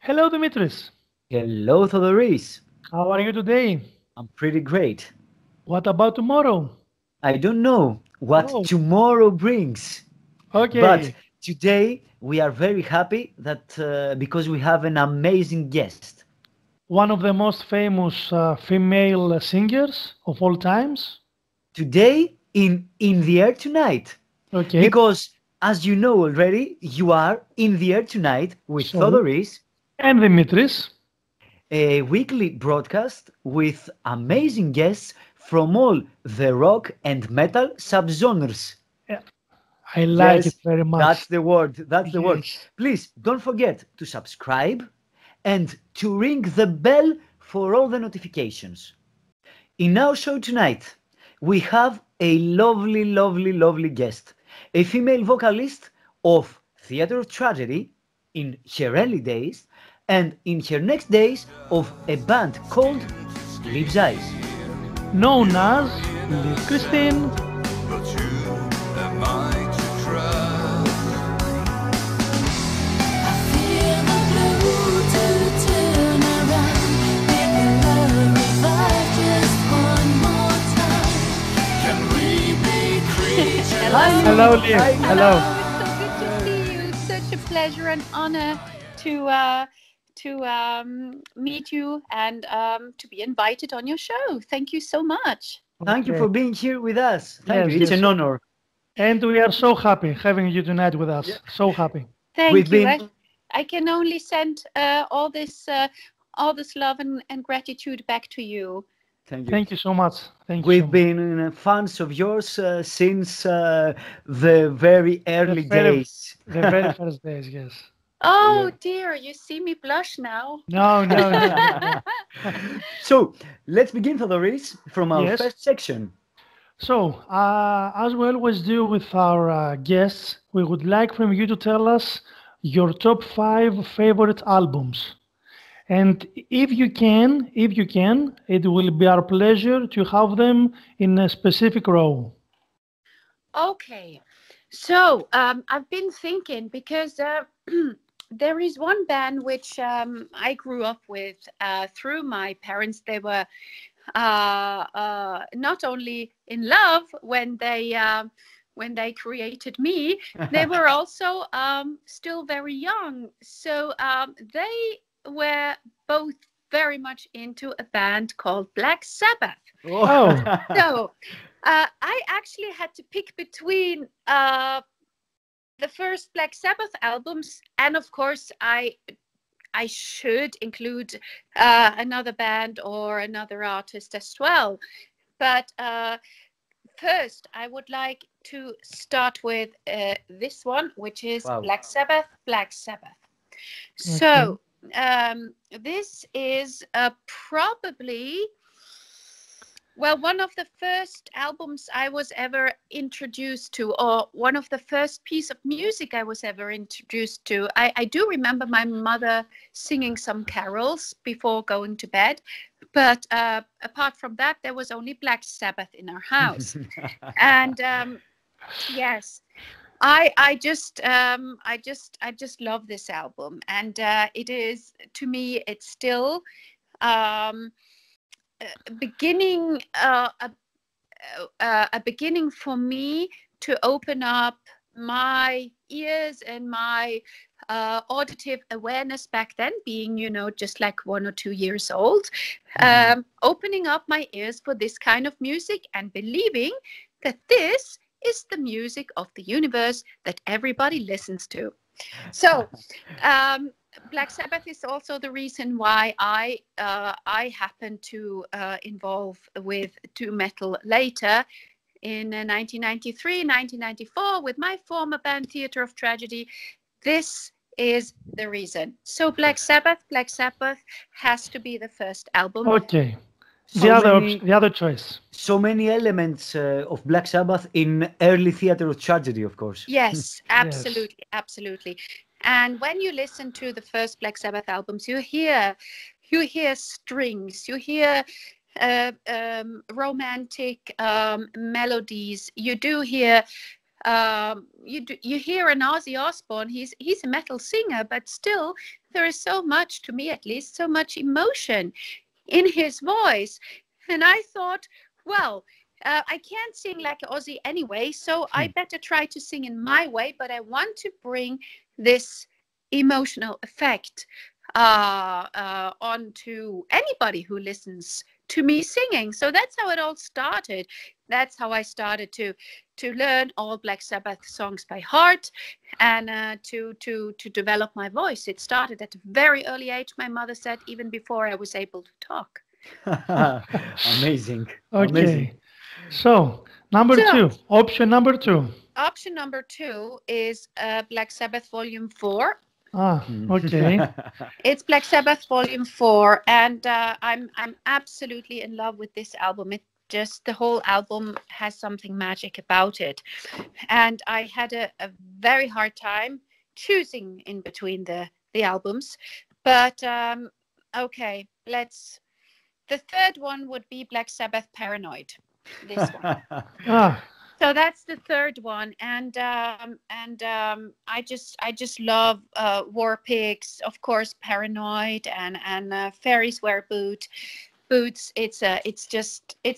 Hello, Dimitris. Hello, Thodoris. How are you today? I'm pretty great. What about tomorrow? I don't know what Oh, tomorrow brings, but okay. today we are very happy that because we have an amazing guest. One of the most famous female singers of all times. Today in the air tonight, Okay. because as you know already, you are in the air tonight with So, Thodoris, and Dimitris. a weekly broadcast with amazing guests from all the rock and metal subgenres. Yeah, I like it Yes, very that's much. the word. That's the word. Yes. Please don't forget to subscribe and to ring the bell for all the notifications. In our show tonight, we have a lovely, lovely, lovely guest, a female vocalist of theater of tragedy in her early days and in her next days of a band called Liv's Eyes. Known as Liv Kristine. But you am I to trust? I feel the blue to turn around, make the love revive just one more time. Can we be creatures? Hi, Hello, Liv. Liv. Hi, Hello. Liv. Hello, it's so good to see you. It's such a pleasure and honor to meet you and to be invited on your show. Thank you so much. Thank you Okay. for being here with us. Thank Yes, you. It's yes. an honor. And we are so happy having you tonight with Yeah. us. So happy. We've Thank you. been I can only send all this love and gratitude back to you. Thank you. Thank you so much. Thank you so We've much. been fans of yours since the very The early very, days. the very first days, yes. Yeah. Oh dear, you see me blush now. No, no, no, no, no. So let's begin, Theodorus, from our Yes. first section. So, as we always do with our guests, we would like from you to tell us your top five favorite albums. And if you can, it will be our pleasure to have them in a specific row. Okay. So I've been thinking because there is one band which I grew up with through my parents. They were not only in love when they created me, they were also still very young. So they were both very much into a band called Black Sabbath. Oh, So I actually had to pick between the first Black Sabbath albums, and of course, I should include another band or another artist as well. But first, I would like to start with this one, which is Wow. Black Sabbath, Black Sabbath. okay. So this is probably well, one of the first albums I was ever introduced to, or one of the first piece of music I was ever introduced to. I do remember my mother singing some carols before going to bed, but apart from that, there was only Black Sabbath in our house. And yes, I just love this album, and it is to me, it's still. Um, beginning a beginning for me to open up my ears and my auditive awareness back then, being just like 1 or 2 years old, Mhm. opening up my ears for this kind of music and believing that this is the music of the universe that everybody listens to. So um, Black Sabbath is also the reason why I happened to involve with doom metal later in 1993, 1994 with my former band Theater of Tragedy. This is the reason. So Black Sabbath has to be the first album. Okay. The So other many, the other choice. so many elements of Black Sabbath in early theater of tragedy, of course. Yes, Yes. absolutely, absolutely. And when you listen to the first Black Sabbath albums, you hear strings, you hear romantic melodies. You do hear you hear an Ozzy Osbourne. He's a metal singer, but still there is so much, to me at least, so much emotion in his voice. And I thought, well, I can't sing like Ozzy anyway, so I better try to sing in my way. But I want to bring this emotional effect onto anybody who listens to me singing. So that's how it all started. That's how I started to learn all Black Sabbath songs by heart, and to develop my voice. It started at a very early age. My mother said even before I was able to talk. Amazing. Okay. Amazing. So, number So- two, option number two. Option number 2 is Black Sabbath Volume 4. Ah, okay. It's Black Sabbath Volume 4, and I'm absolutely in love with this album. The whole album has something magic about it, and I had a very hard time choosing in between the albums. But okay, the third one would be Black Sabbath Paranoid. This one. Ah, So that's the third one, and I just love War Pigs, of course, Paranoid, and Fairies Wear Boots. It's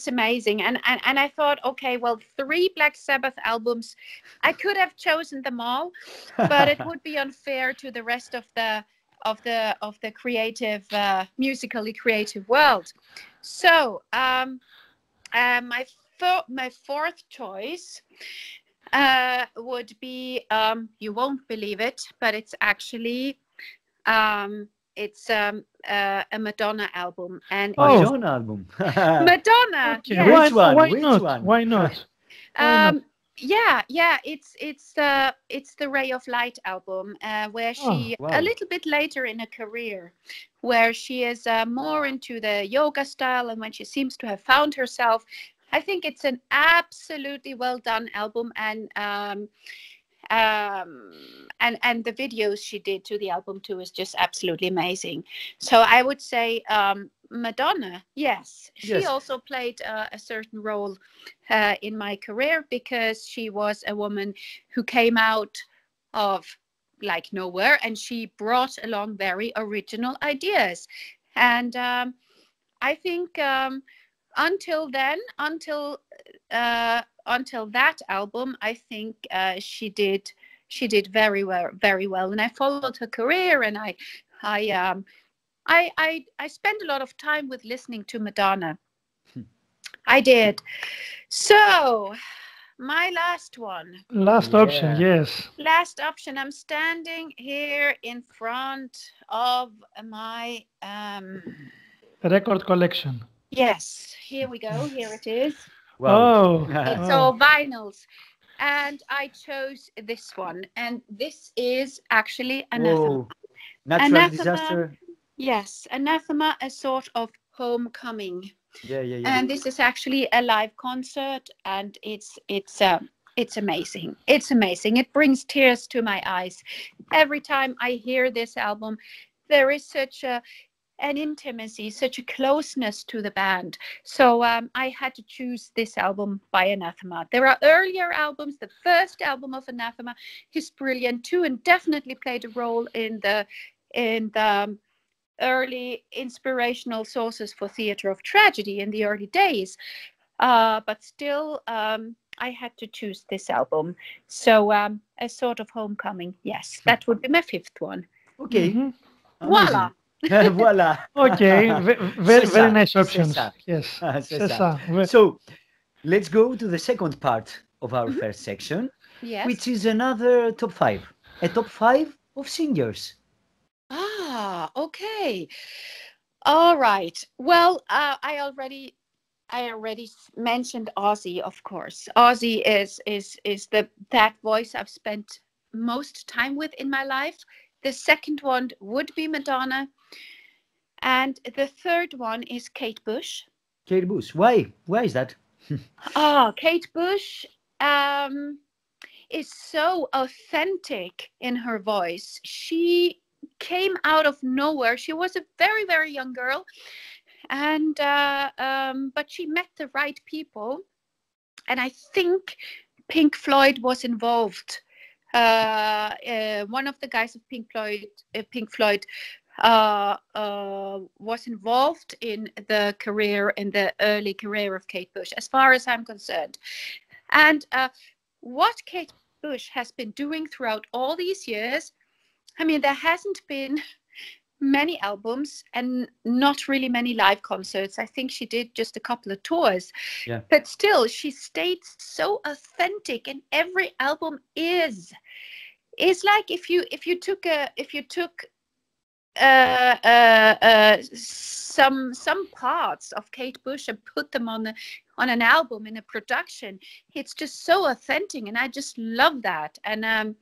amazing, and I thought, okay, well, 3 Black Sabbath albums, I could have chosen them all, but it would be unfair to the rest of the creative, musically creative world. So my fourth choice would be, you won't believe it, but it's actually a Madonna album, and Oh. John album. Madonna. okay. Yes. Which one? Why Which not? one? Why not? Why not? Yeah, it's the Ray of Light album, where she wow. a little bit later in her career, where she is more into the yoga style, and when she seems to have found herself. I think it's an absolutely well done album, and the videos she did to the album too is just absolutely amazing. So I would say Madonna. Yes, she Yes. also played a certain role in my career, because she was a woman who came out of like nowhere, and she brought along very original ideas. And I think until then, until that album, I think she did very well, and I followed her career, and I spent a lot of time with listening to Madonna. I did. So my last one. Last option, Yeah. yes. Last option. I'm standing here in front of my Record collection. yes, here we go. Here it is. Wow. Oh. It's Oh. all vinyls. And I chose this one. And this is actually Anathema. Whoa. Natural Anathema. disaster. Yes, Anathema, a sort of homecoming. Yeah. And this is actually a live concert, and it's amazing. It's amazing. It brings tears to my eyes. Every time I hear this album, there is such an intimacy, such a closeness to the band. So I had to choose this album by Anathema. There are earlier albums. The first album of Anathema is brilliant too, and definitely played a role in the early inspirational sources for theater of tragedy in the early days. But still, I had to choose this album. So a sort of homecoming. Yes, that would be my fifth one. Okay. Mhm. Voila. Voila. Okay, C'est very ça, nice c'est options. ça. Yes. C'est C'est ça. ça. So let's go to the second part of our first section, Yes. which is another top 5. A top 5 of singers. Ah, okay. All right. Well, I already mentioned Ozzy, of course. Ozzy is that voice I've spent most time with in my life. The second one would be Madonna, and the third one is Kate Bush. Kate Bush. Why? Why is that? Kate Bush is so authentic in her voice. She came out of nowhere. She was a very, very young girl, and but she met the right people, and I think Pink Floyd was involved. One of the guys of Pink Floyd was involved in the early career of Kate Bush, as far as I'm concerned. And what Kate Bush has been doing throughout all these years, I mean, there hasn't been many albums and not really many live concerts. I think she did just a couple of tours. Yeah. But still, she stayed so authentic, and every album is like if you took some parts of Kate Bush and put them on an album in a production. It's just so authentic, and I just love that. And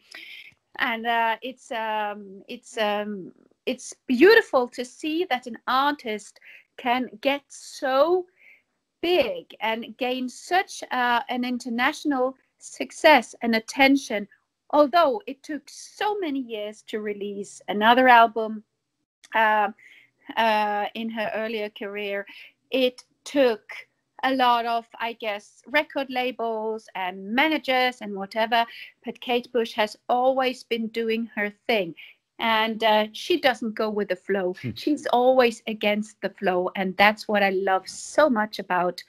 it's beautiful to see that an artist can get so big and gain such an international success and attention. Although it took so many years to release another album in her earlier career, it took a lot of, I guess, record labels and managers and whatever. But Kate Bush has always been doing her thing. And she doesn't go with the flow. She's always against the flow. And that's what I love so much about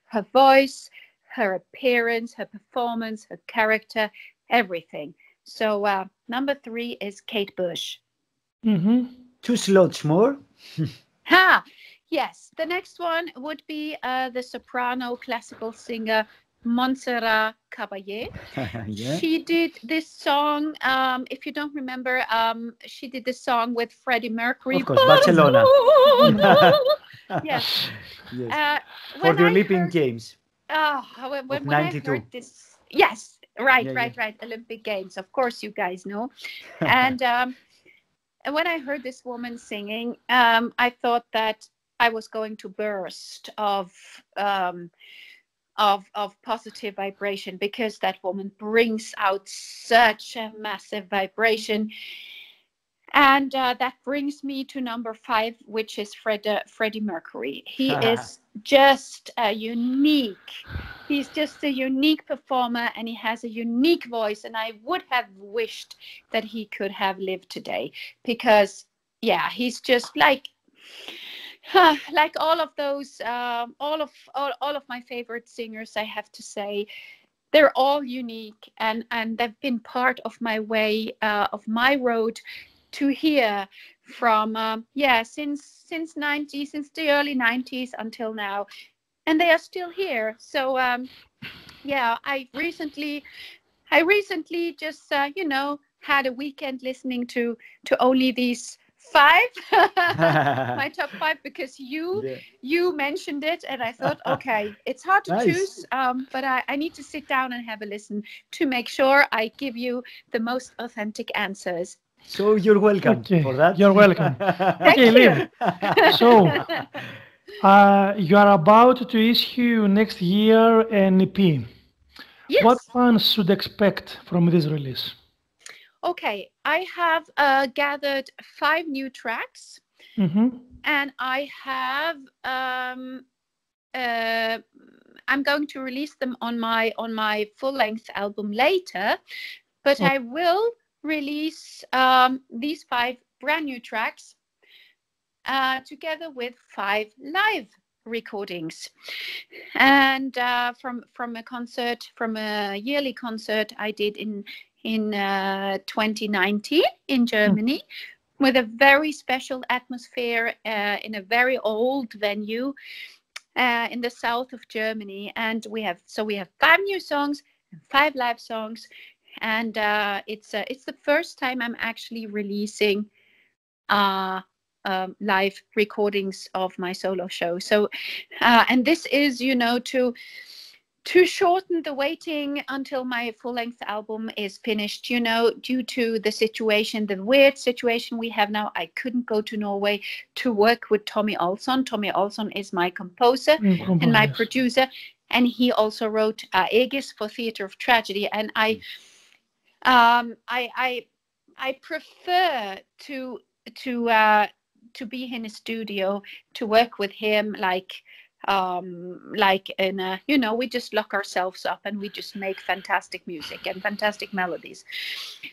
her voice, her appearance, her performance, her character, everything. So number 3 is Kate Bush. Mm-hmm. 2 slots more. Ha! Yes, the next one would be the soprano classical singer Montserrat Caballé. Yeah. She did this song, if you don't remember, she did this song with Freddie Mercury. Of course, Barcelona. Yes. Yes. For When the I Olympic heard- Games when I 92. heard this, yes, right, Yeah, right, Olympic Games. Of course, you guys know. And when I heard this woman singing, I thought that I was going to burst of positive vibration, because that woman brings out such a massive vibration. And that brings me to number 5, which is Freddie Mercury. He is just he's just a unique performer, and he has a unique voice. And I would have wished that he could have lived today, because, yeah, he's just like all of those, all of my favorite singers, I have to say. They're all unique, and they've been part of my way, of my road to here from since the early 90s until now, and they are still here. So I recently just had a weekend listening to only these 5 my top 5, because you mentioned it, and I thought, okay, it's hard to Nice. choose, but I need to sit down and have a listen to make sure I give you the most authentic answers. So you're welcome Okay, for that. you're welcome. Thank Okay, you. Liv. So you are about to issue next year an EP. Yes. What fans should expect from this release? Okay, I have gathered 5 new tracks, Mm-hmm. and I have I'm going to release them on my full-length album later, but I will release these 5 brand new tracks together with 5 live recordings, and from a yearly concert I did in 2019 in Germany, with a very special atmosphere in a very old venue in the south of Germany. And we have 5 new songs and 5 live songs, and it's the first time I'm actually releasing live recordings of my solo show. So and this is to shorten the waiting until my full-length album is finished, due to the weird situation we have now. I couldn't go to Norway to work with Tommy Olsson. Tommy Olsson is my composer and my producer, and he also wrote Aegis for Theatre of Tragedy. And I prefer to be in a studio, to work with him like like in a, we just lock ourselves up and we just make fantastic music and fantastic melodies.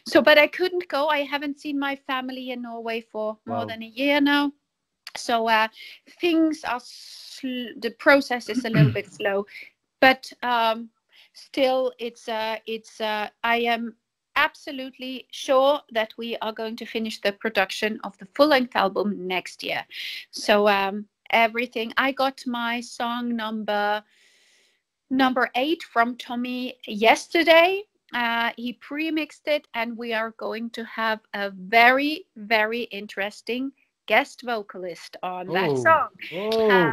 So, but I couldn't go. I haven't seen my family in Norway for more Wow. than a year now. So things are, the process is a little bit slow, but still I am absolutely sure that we are going to finish the production of the full-length album next year. So everything, I got my song number 8 from Tommy yesterday. He pre-mixed it, and we are going to have a very, very interesting guest vocalist on that Oh, song. oh,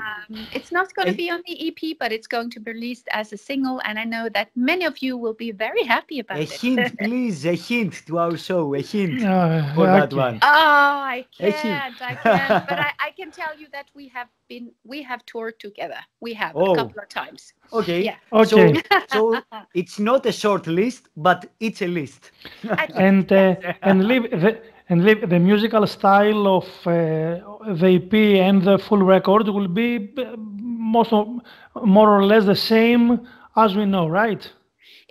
It's not going to Eh, be on the EP, but it's going to be released as a single, and I know that many of you will be very happy about a it. hint, please, a hint to our show, a hint Uh, for that okay. one. Oh, I A hint. can't. But I can tell you that we have toured together. We have a Oh, couple of times. okay. Yeah. Okay. So it's not a short list, but it's a list. At least, And yes. leave the musical style of the EP and the full record will be more or less the same as we know, right?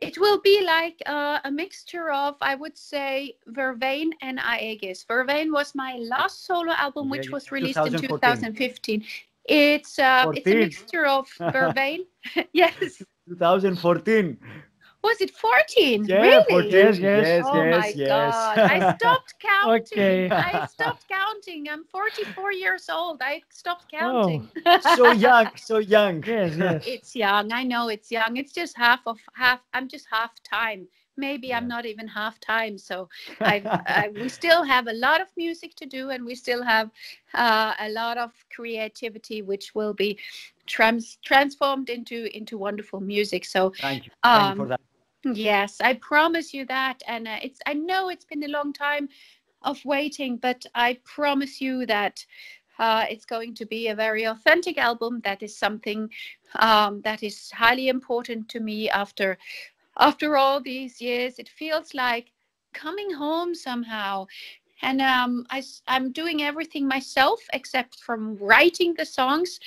It will be like a mixture of, I would say, Vervain and Aegis. Vervain was my last solo album, Yeah, which yeah, was released in 2014. 2015. It's a 14. mixture of Vervain. Yes. 2014. Was it 14? Yeah, Really? 14. Yes, yes. Yes, Oh yes, my yes. God. I stopped counting. Okay. I stopped counting. I'm 44 years old. I stopped Oh, counting. So young, so young. yes, yes. It's young. I know it's young. It's just half. I'm just half time. Maybe I'm Yeah. not even half time. So we still have a lot of music to do, and we still have a lot of creativity, which will be transformed into wonderful music. So Thank you. Thank you for um, that. yes, I promise you that. And I know it's been a long time of waiting, but I promise you that it's going to be a very authentic album. That is something that is highly important to me after all these years. It feels like coming home somehow. And I'm doing everything myself except from writing the songs,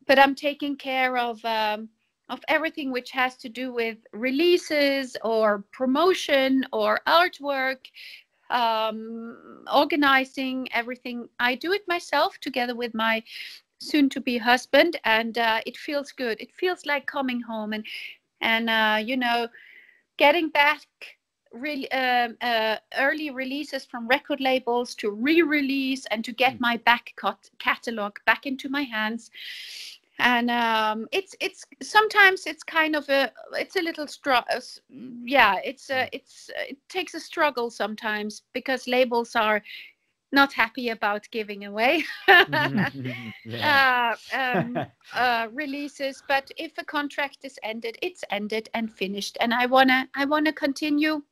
but I'm taking care of everything which has to do with releases or promotion or artwork, organizing everything. I do it myself together with my soon-to-be husband, and it feels good. It feels like coming home and getting back really early releases from record labels to re-release and to get my back catalog back into my hands. And it's sometimes it's kind of it's a little yeah, it takes a struggle sometimes because labels are not happy about giving away Yeah. releases. But if a contract is ended, it's ended and finished, and I wanna continue.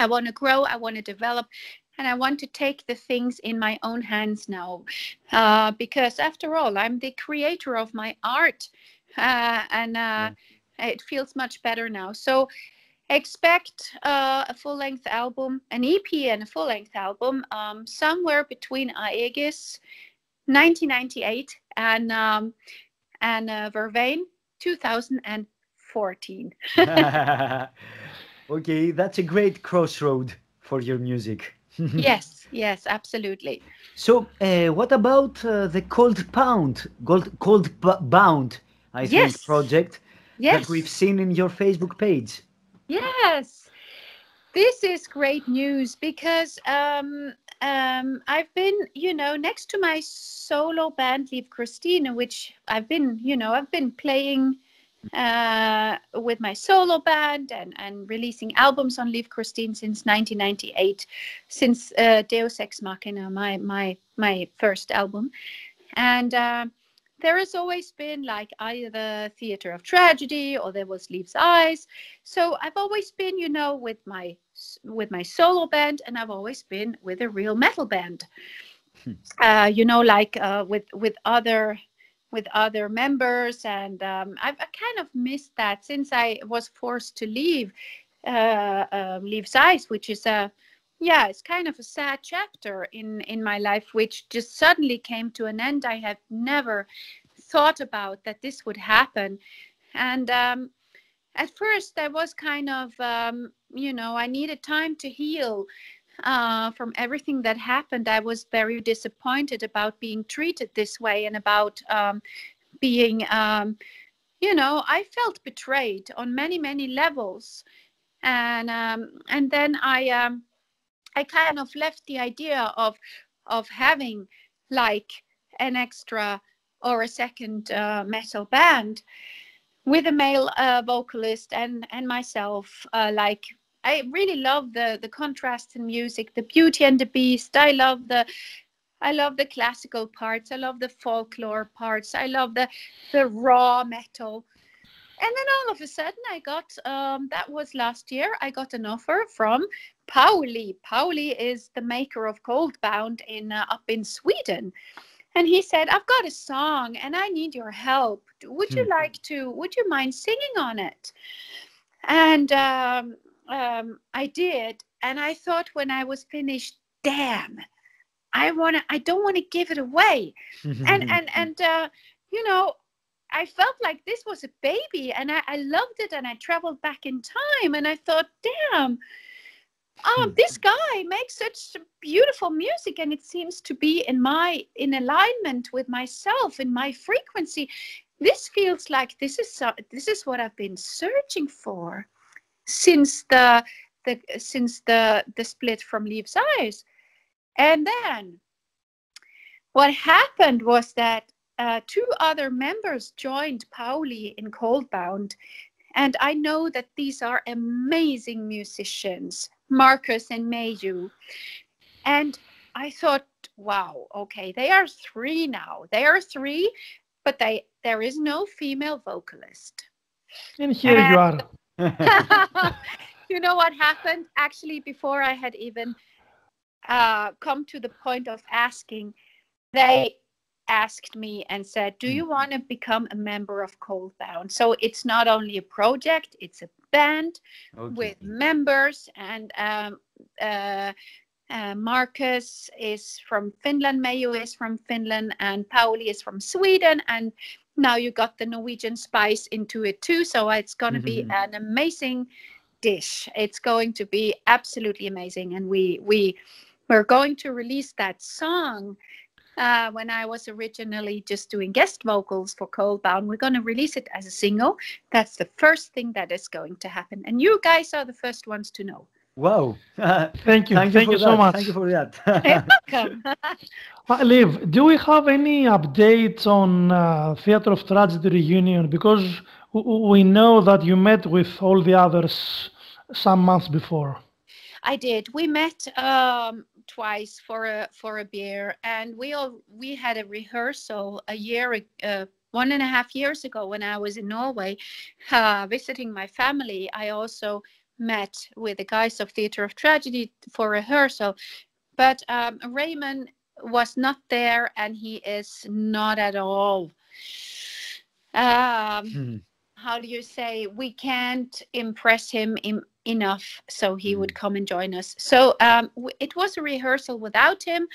I want to grow, I want to develop, and I want to take the things in my own hands now. Because after all, I'm the creator of my art. And it feels much better now. So expect a full-length album, an EP and a full-length album, somewhere between Aegis 1998 and Vervain 2014. Okay, that's a great crossroad for your music. Yes, absolutely. So, what about the Cold Bound, I think, Yes, project that we've yes, seen in your Facebook page? yes. This is great news because I've been, next to my solo band, Liv Kristine, which I've been playing with my solo band and releasing albums on Liv Kristine since 1998, since Deus Ex Machina, my first album. And there has always been like either Theater of Tragedy or there was Liv's Eyes. So I've always been, with my solo band, and I've always been with a real metal band. With other members, and I've kind of missed that since I was forced to leave Liv's Eyes, which is it's kind of a sad chapter in my life, which just suddenly came to an end. I had never thought about that this would happen. And at first, I was kind of, I needed time to heal from everything that happened. I was very disappointed about being treated this way and about being, I felt betrayed on many, many levels. And then I kind of left the idea of having like an extra or a second metal band with a male vocalist and myself. Like I really love the contrast in music, the Beauty and the Beast. I love the classical parts. I love the folklore parts. I love the raw metal. And then all of a sudden I got, that was last year, I got an offer from Pauli. Pauli is the maker of Coldbound up in Sweden. And he said, I've got a song and I need your help. Would you mind singing on it? And I did. And I thought when I was finished, damn, I don't want to give it away. And I felt like this was a baby and I loved it, and I traveled back in time and I thought, damn, this guy makes such beautiful music and it seems to be in alignment with myself, in my frequency. This feels like this is what I've been searching for since the split from Liv's Eyes. And then what happened was that two other members joined Pauli in Coldbound, and I know that these are amazing musicians, Marcus and Mayu. And I thought, wow, okay, they are three now. They are three, but there is no female vocalist. And here you are. You know what happened? Actually, before I had even come to the point of asking, they asked me and said, do you want to become a member of Coldbound? So it's not only a project, it's a band with members. And Marcus is from Finland, Mayu is from Finland, and Pauli is from Sweden. And now you got the Norwegian spice into it too. So it's going to be an amazing dish. It's going to be absolutely amazing. And we're going to release that song. When I was originally just doing guest vocals for Coldbound, we're going to release it as a single. That's the first thing that is going to happen. And you guys are the first ones to know. Wow. Thank you. Thank you so much. Thank you for that. You're welcome. Liv, do we have any updates on Theatre of Tragedy reunion? Because we know that you met with all the others some months before. I did. We met twice for a beer, and we had a rehearsal 1.5 years ago when I was in Norway visiting my family. I also met with the guys of Theatre of Tragedy for rehearsal, but Raymond was not there, and he is not at all. How do you say? We can't impress him enough, so he would come and join us. So it was a rehearsal without him,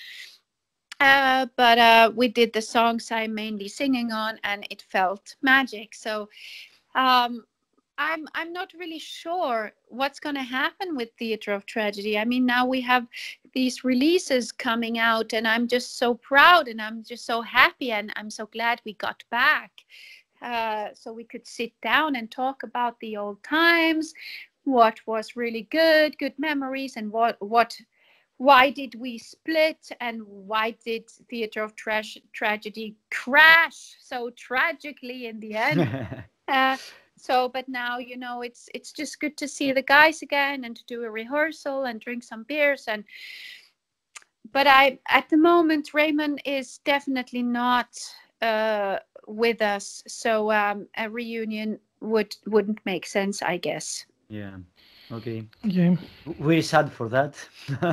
but we did the songs I'm mainly singing on, and it felt magic. So I'm not really sure what's going to happen with Theatre of Tragedy. I mean, now we have these releases coming out, and I'm just so proud, and I'm just so happy, and I'm so glad we got back. So we could sit down and talk about the old times, what was really good memories, and why did we split, and why did Theatre of Tragedy crash so tragically in the end. But now, it's just good to see the guys again and to do a rehearsal and drink some beers. But at the moment, Raymond is definitely not with us, so a reunion wouldn't make sense, I guess. Yeah. Okay. Okay. We're sad for that.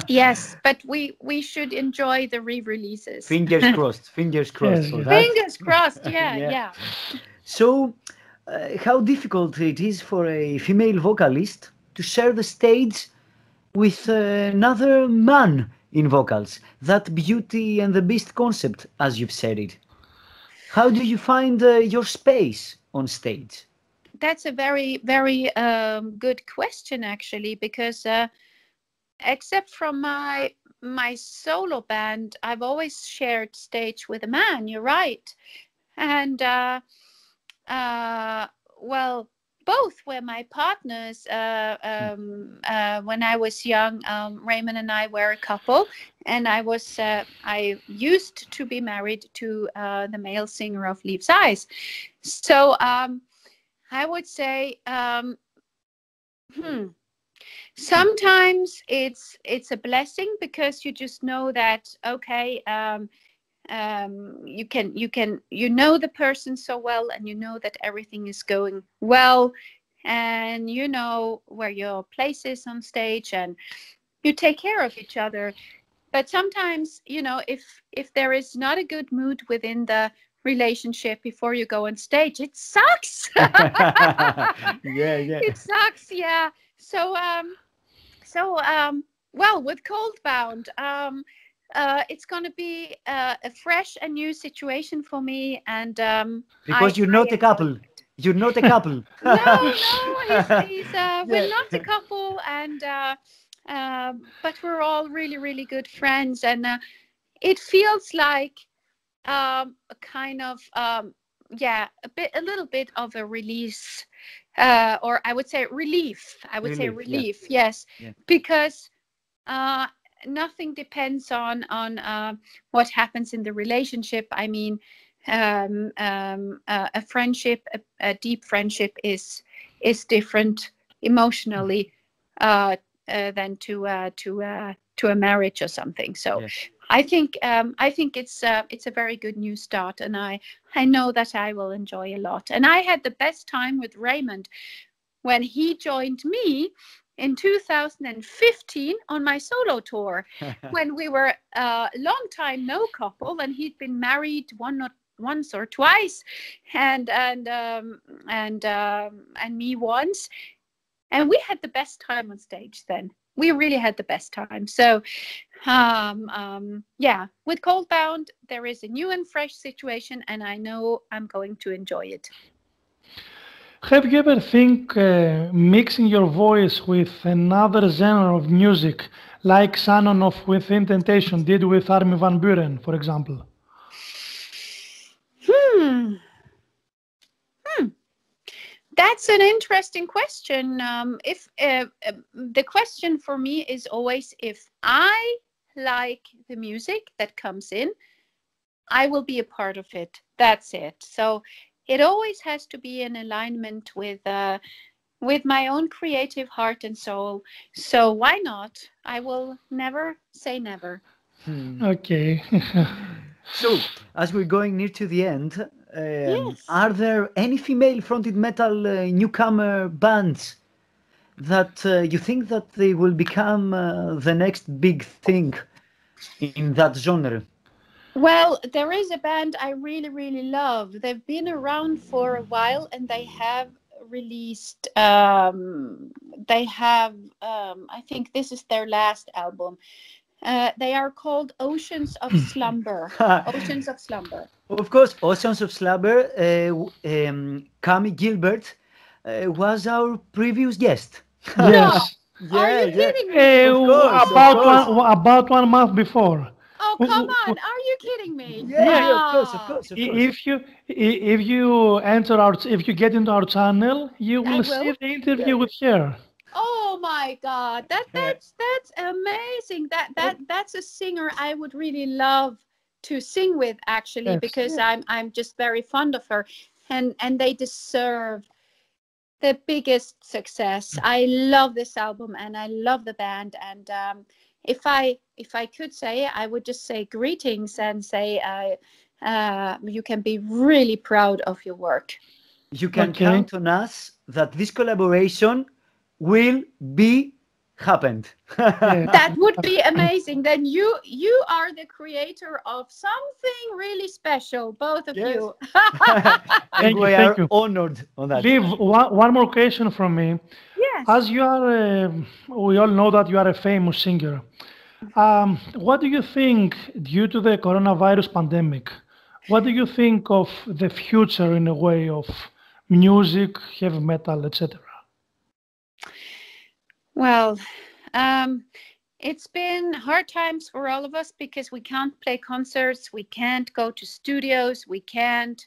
Yes, but we should enjoy the re-releases. Fingers crossed. Fingers crossed Yes, for yes. that. Fingers crossed. Yeah, Yeah. yeah. So, how difficult it is for a female vocalist to share the stage with another man in vocals? That Beauty and the Beast concept, as you've said it. How do you find your space on stage? That's a very, very good question, actually, because except from my solo band, I've always shared stage with a man. You're right, and uh, well, both were my partners. When I was young, Raymond and I were a couple, and I used to be married to the male singer of Leaves Eyes. So I would say. Sometimes it's a blessing because you just know that okay, you know the person so well, and you know that everything is going well, and you know where your place is on stage, and you take care of each other. But sometimes, if there is not a good mood within the relationship before you go on stage, it sucks. Yeah, yeah. It sucks, yeah. So well, with Cold Bound, it's going to be a fresh and new situation for me, and Because you're I not a enjoy couple. it. You're not a couple. No, he's we're Yeah. not a couple, and but we're all really, really good friends, and it feels like a kind of yeah, a little bit of a release, or I would say relief. I would say Relief, yeah. relief, yes, Yeah. because uh, nothing depends on what happens in the relationship. I mean, a friendship, a deep friendship, is different emotionally than to a marriage or something. So Yeah. I think it's a very good new start, and I know that I will enjoy a lot. And I had the best time with Raymond when he joined me in 2015 on my solo tour, when we were a long time no couple, and he'd been married once or twice, and me once, and we had the best time on stage then. We really had the best time. So yeah, with Cold Bound, there is a new and fresh situation, and I know I'm going to enjoy it. Have you ever think mixing your voice with another genre of music, like Shannon of Within Temptation did with Armin van Buren, for example? Hmm. That's an interesting question. If the question for me is always, if I like the music that comes in, I will be a part of it. That's it. So it always has to be in alignment with my own creative heart and soul. So why not? I will never say never. Okay. So, as we're going near to the end, Yes. are there any female-fronted metal newcomer bands that you think that they will become the next big thing in that genre? Well, there is a band I really, really love. They've been around for a while, and they have released, I think this is their last album. They are called Oceans of Slumber. Oceans of Slumber. Of course, Oceans of Slumber, Cami Gilbert was our previous guest. Yes. Are Yeah, you yeah. kidding me? Of course, of about course. about 1 month before. Oh, W- come w- on. Are you kidding me? Yeah, yeah, of course, of Ah, course, of I- course. if you enter our if you get into our channel, you I will will. see the interview with her. Oh my God, that's amazing. That's a singer I would really love to sing with, actually, Yes. because I'm just very fond of her, and they deserve the biggest success. I love this album, and I love the band, and if I could say, I would just say greetings and say you can be really proud of your work. You can Okay. count on us that this collaboration will be happened. Yeah. That would be amazing. Then you are the creator of something really special, both of Yes. you. And Thank you, we thank are you. honored on that. Liv, one more question from me. Yes. As you are, we all know that you are a famous singer. What do you think, due to the coronavirus pandemic, What do you think of the future in a way of music, heavy metal, etc.? Well, it's been hard times for all of us because we can't play concerts, we can't go to studios, we can't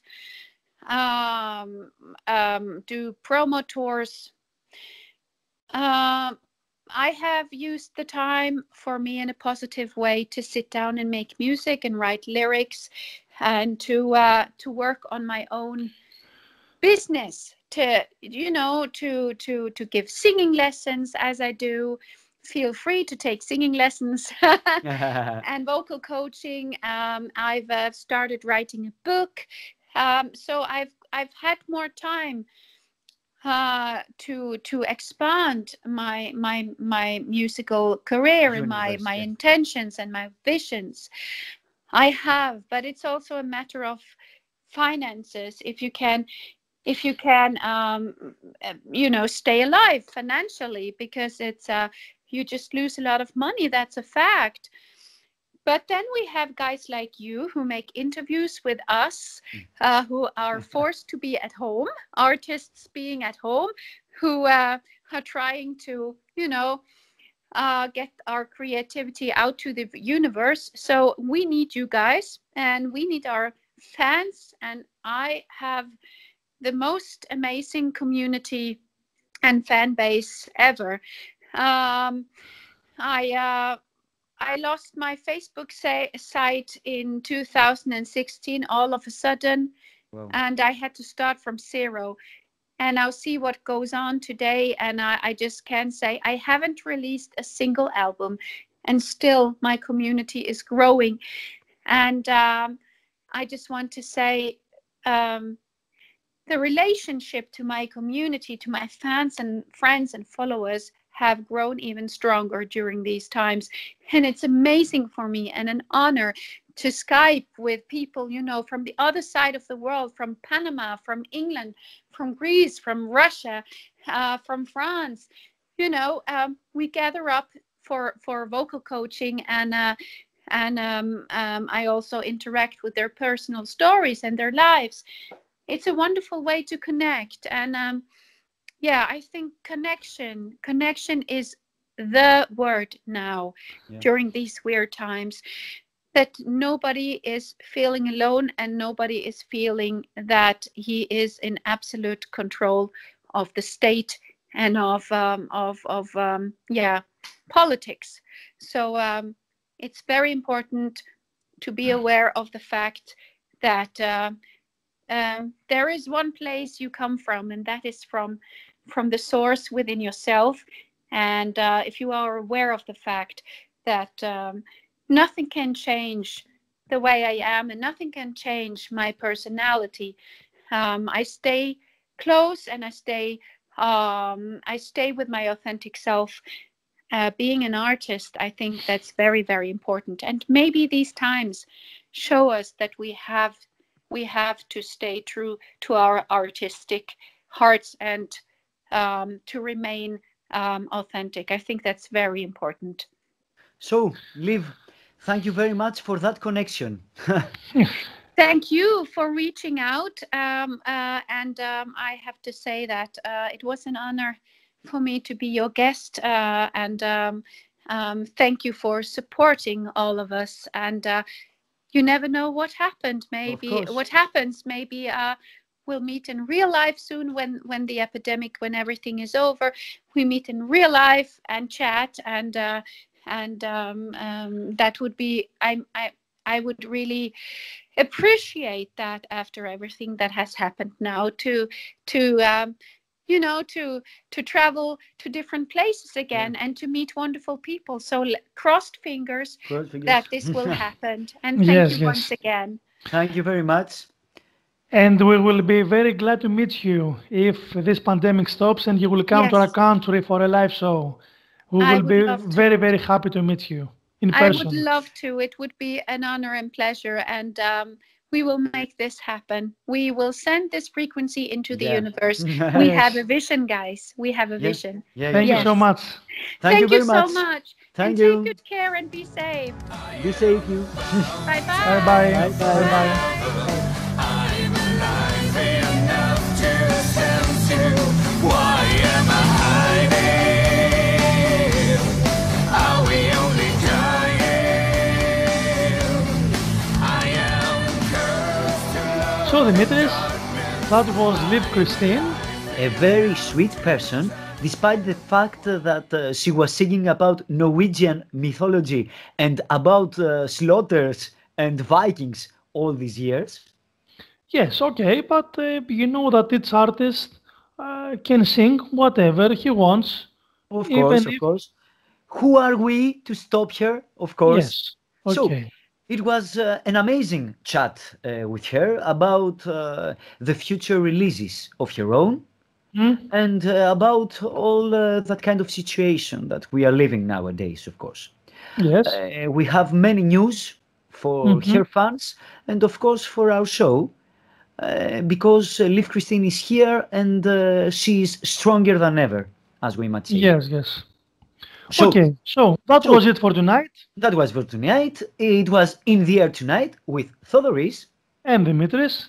do promo tours. I have used the time for me in a positive way to sit down and make music and write lyrics, and to work on my own business, to give singing lessons as I do. Feel free to take singing lessons and vocal coaching. I've started writing a book, so I've had more time to expand my musical career and my Universe, yeah. intentions and my visions. I have, but it's also a matter of finances. If you can stay alive financially, because it's you just lose a lot of money. That's a fact. But then we have guys like you who make interviews with us, who are forced to be at home, artists being at home, who are trying to, get our creativity out to the universe. So we need you guys, and we need our fans. And I have the most amazing community and fan base ever. I lost my Facebook site in 2016 all of a sudden, Wow. and I had to start from zero. And I'll see what goes on today. And I just can say I haven't released a single album, and still my community is growing. And I just want to say the relationship to my community, to my fans and friends and followers, have grown even stronger during these times. And it's amazing for me and an honor to Skype with people, from the other side of the world, from Panama, from England, from Greece, from Russia, from France. We gather up for vocal coaching, and I also interact with their personal stories and their lives. It's a wonderful way to connect. And I think connection is the word now, Yeah. during these weird times, that nobody is feeling alone, and nobody is feeling that he is in absolute control of the state and of politics. So it's very important to be aware of the fact that there is one place you come from, and that is from the source within yourself. And if you are aware of the fact that nothing can change the way I am, and nothing can change my personality, I stay close, and I stay with my authentic self. Being an artist, I think that's very, very important. And maybe these times show us that we have to stay true to our artistic hearts, and to remain authentic. I think that's very important. So, Liv, thank you very much for that connection. Thank you for reaching out. And I have to say that it was an honor for me to be your guest. And thank you for supporting all of us. And you never know what happened. Maybe we'll meet in real life soon, when the epidemic, when everything is over. We meet in real life and chat, and that would be, I would really appreciate that, after everything that has happened now, to travel to different places again, and to meet wonderful people. So crossed fingers that this will happen. And thank you once again. Thank you very much. And we will be very glad to meet you if this pandemic stops and you will come to our Yes. country for a live show. We I will would be love to. very, very happy to meet you in I would person. love to. It would be an honor and pleasure. And we will make this happen. We will send this frequency into the Yeah. universe. Yes. We have a vision, guys. We have a vision. Yeah, Thank you Yes. so much. Thank you very so much. much. Thank and you. take good care and be safe. Be safe, you. Bye-bye. Bye bye. Bye-bye. Bye bye. So, Dimitris, that was Liv Kristine. A very sweet person, despite the fact that she was singing about Norwegian mythology and about slaughters and Vikings all these years. Yes, okay, but you know that each artist can sing whatever he wants, Of even course, of if. course. Who are we to stop her? Of course. Yes, So okay. it was an amazing chat with her about the future releases of her own Hmm? and about all that kind of situation that we are living nowadays, of course. Yes. We have many news for Mhm. her fans and, of course, for our show. Because Liv Kristine is here and she is stronger than ever, as we might say. Yes, yes. So, Okay, so that so was it for tonight. that was for tonight. It was In the Air Tonight with Thodoris. And Dimitris.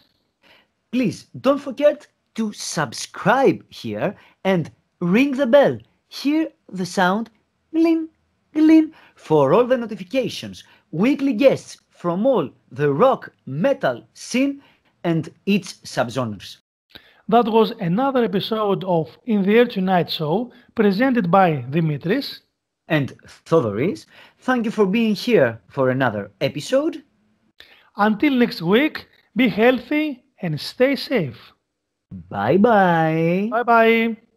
Please don't forget to subscribe here and ring the bell. Hear the sound gling, gling for all the notifications. Weekly guests from all the rock metal scene and its subgenres. That was another episode of In the Air Tonight show presented by Dimitris. And Thodoris, thank you for being here for another episode. Until next week, be healthy and stay safe. Bye bye. Bye bye.